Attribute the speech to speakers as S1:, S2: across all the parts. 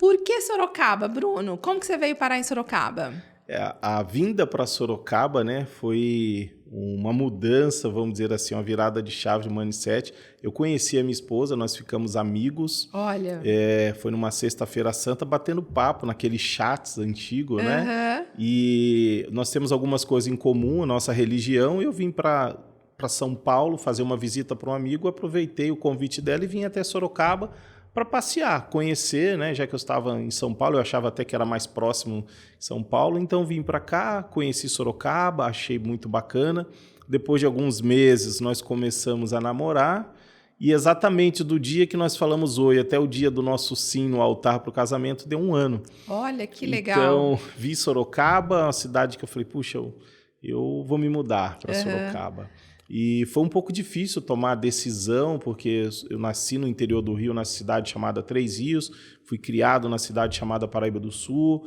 S1: Por que Sorocaba, Bruno? Como que você veio parar em Sorocaba?
S2: A vinda para Sorocaba, né, foi uma mudança, vamos dizer assim, uma virada de chave de mindset. Eu conheci a minha esposa, nós ficamos amigos.
S1: Olha.
S2: Foi numa sexta-feira santa, batendo papo naqueles chats antigos, né?
S1: Uhum.
S2: E nós temos algumas coisas em comum, a nossa religião, e eu vim para São Paulo fazer uma visita para um amigo, aproveitei o convite dela e vim até Sorocaba para passear, conhecer, né? Já que eu estava em São Paulo, eu achava até que era mais próximo de São Paulo, então vim para cá, conheci Sorocaba, achei muito bacana. Depois de alguns meses, nós começamos a namorar, e exatamente do dia que nós falamos oi até o dia do nosso sim no altar para o casamento, deu 1 ano.
S1: Olha, que legal.
S2: Então, vi Sorocaba, uma cidade que eu falei, puxa, eu vou me mudar para Sorocaba. E foi um pouco difícil tomar a decisão, porque eu nasci no interior do Rio, na cidade chamada Três Rios, fui criado na cidade chamada Paraíba do Sul,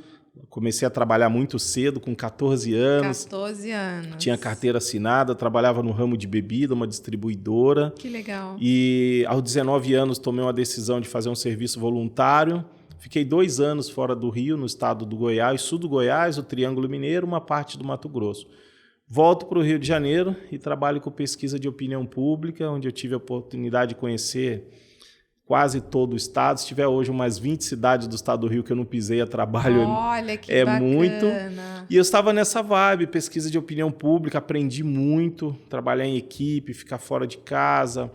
S2: comecei a trabalhar muito cedo, com 14 anos.
S1: 14 anos.
S2: Tinha carteira assinada, trabalhava no ramo de bebida, uma distribuidora.
S1: Que legal.
S2: E aos 19 anos tomei uma decisão de fazer um serviço voluntário. Fiquei 2 anos fora do Rio, no estado do Goiás, sul do Goiás, o Triângulo Mineiro, uma parte do Mato Grosso. Volto para o Rio de Janeiro e trabalho com pesquisa de opinião pública, onde eu tive a oportunidade de conhecer quase todo o estado. Se tiver hoje umas 20 cidades do estado do Rio que eu não pisei a trabalho,
S1: olha, que bacana.
S2: Muito. E eu estava nessa vibe, pesquisa de opinião pública, aprendi muito, trabalhar em equipe, ficar fora de casa,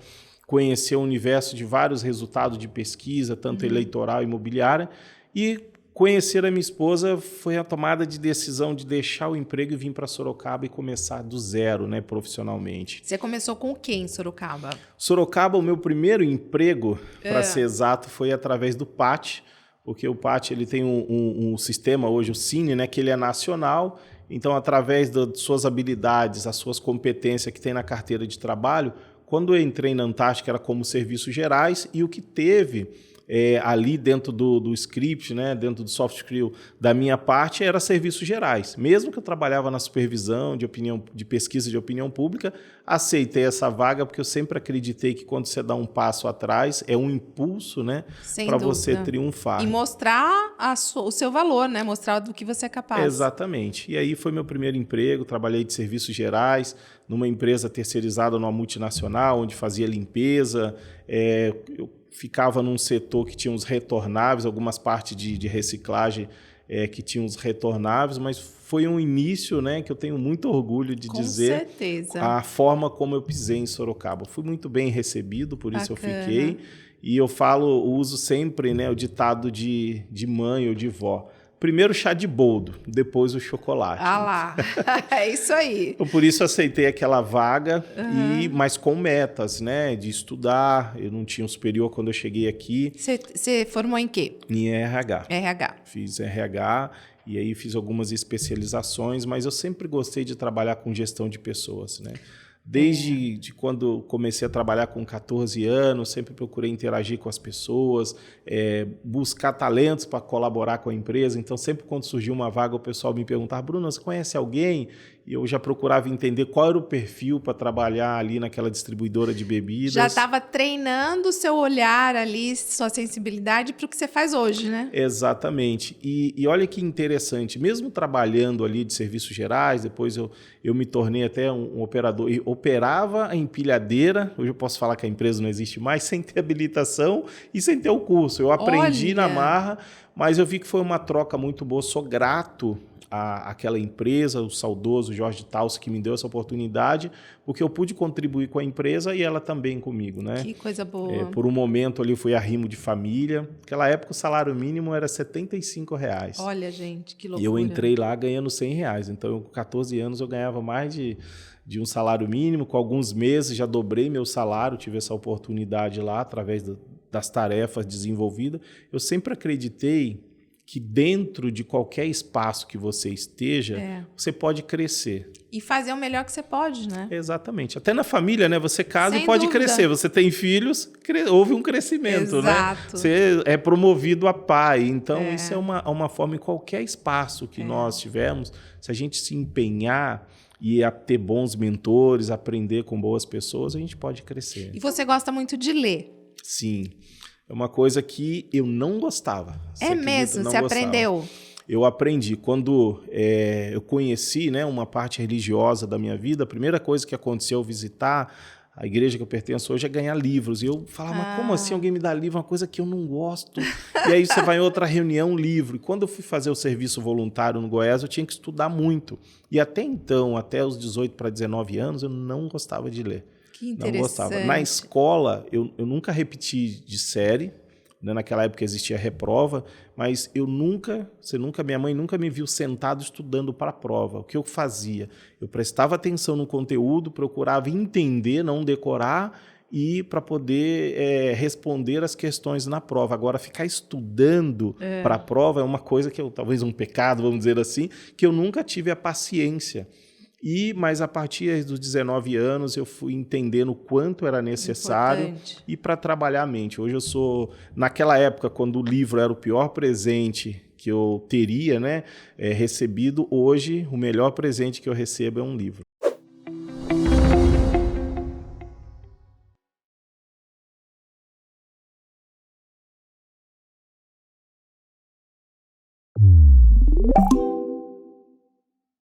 S2: conhecer o universo de vários resultados de pesquisa, tanto eleitoral e imobiliária, e conhecer a minha esposa foi a tomada de decisão de deixar o emprego e vir para Sorocaba e começar do zero, né, profissionalmente.
S1: Você começou com o quê em Sorocaba?
S2: Sorocaba, o meu primeiro emprego, para ser exato, foi através do PAT, porque o PAT ele tem um sistema hoje, o Cine, né, que ele é nacional. Então, através das suas habilidades, as suas competências que tem na carteira de trabalho, quando eu entrei na Antártica era como serviços gerais, e o que teve ali dentro do script, né, dentro do soft skill da minha parte, era serviços gerais. Mesmo que eu trabalhava na supervisão de pesquisa de opinião pública, aceitei essa vaga porque eu sempre acreditei que quando você dá um passo atrás, é um impulso, né, para você triunfar.
S1: E mostrar o seu valor, né, mostrar do que você é capaz.
S2: Exatamente. E aí foi meu primeiro emprego, trabalhei de serviços gerais, numa empresa terceirizada numa multinacional, onde fazia limpeza, eu ficava num setor que tinha os retornáveis, algumas partes de reciclagem que tinham os retornáveis, mas foi um início, né, que eu tenho muito orgulho de dizer.
S1: Com certeza.
S2: A forma como eu pisei em Sorocaba. Fui muito bem recebido, por isso eu fiquei. E eu uso sempre, né, o ditado de mãe ou de vó. Primeiro o chá de boldo, depois o chocolate.
S1: Ah lá, é isso aí.
S2: Então, por isso aceitei aquela vaga, mas com metas, né, de estudar. Eu não tinha um superior quando eu cheguei aqui.
S1: Você formou em quê?
S2: Em RH.
S1: RH.
S2: Fiz RH e aí fiz algumas especializações, mas eu sempre gostei de trabalhar com gestão de pessoas, né? Desde quando comecei a trabalhar com 14 anos, sempre procurei interagir com as pessoas, buscar talentos para colaborar com a empresa. Então, sempre quando surgiu uma vaga, o pessoal me perguntava, Bruno, você conhece alguém? E eu já procurava entender qual era o perfil para trabalhar ali naquela distribuidora de bebidas.
S1: Já estava treinando o seu olhar ali, sua sensibilidade para o que você faz hoje, né?
S2: Exatamente. E olha que interessante, mesmo trabalhando ali de serviços gerais, depois eu me tornei até um operador, e operava a empilhadeira, hoje eu posso falar que a empresa não existe mais, sem ter habilitação e sem ter o curso. Eu aprendi na marra, mas eu vi que foi uma troca muito boa, sou grato àquela empresa, o saudoso Jorge Taus, que me deu essa oportunidade, porque eu pude contribuir com a empresa e ela também comigo, né?
S1: Que coisa boa.
S2: Por um momento ali eu fui arrimo de família. Naquela época o salário mínimo era R$75.
S1: Olha, gente, que loucura.
S2: E eu entrei lá ganhando R$100. Então, com 14 anos eu ganhava mais de um salário mínimo. Com alguns meses já dobrei meu salário, tive essa oportunidade lá através das tarefas desenvolvidas. Eu sempre acreditei que dentro de qualquer espaço que você esteja, você pode crescer.
S1: E fazer o melhor que você pode, né?
S2: Exatamente. Até na família, né? Você casa
S1: Sem
S2: e pode
S1: dúvida.
S2: crescer. Você tem filhos, houve um crescimento,
S1: Exato.
S2: né? Você é promovido a pai. Então, isso é uma forma em qualquer espaço que nós tivermos. Se a gente se empenhar e a ter bons mentores, aprender com boas pessoas, a gente pode crescer.
S1: E você gosta muito de ler?
S2: Sim. é uma coisa que eu não gostava.
S1: É mesmo? Você aprendeu?
S2: Eu aprendi. Quando eu conheci, né, uma parte religiosa da minha vida, a primeira coisa que aconteceu ao visitar a igreja que eu pertenço hoje é ganhar livros. E eu falava, mas como assim alguém me dá livro? Uma coisa que eu não gosto. E aí você vai em outra reunião, livro. E quando eu fui fazer o serviço voluntário no Goiás, eu tinha que estudar muito. E até então, até os 18 para 19 anos, eu não gostava de ler.
S1: Que interessante.
S2: Não gostava. Na escola, eu nunca repeti de série. Né? Naquela época existia reprova, mas minha mãe nunca me viu sentado estudando para a prova. O que eu fazia? Eu prestava atenção no conteúdo, procurava entender, não decorar, e para poder responder as questões na prova. Agora, ficar estudando para a prova é uma coisa que talvez um pecado, vamos dizer assim, que eu nunca tive a paciência. Mas a partir dos 19 anos eu fui entendendo o quanto era necessário e para trabalhar a mente. Hoje eu sou, naquela época, quando o livro era o pior presente que eu teria, né, recebido, hoje o melhor presente que eu recebo é um livro.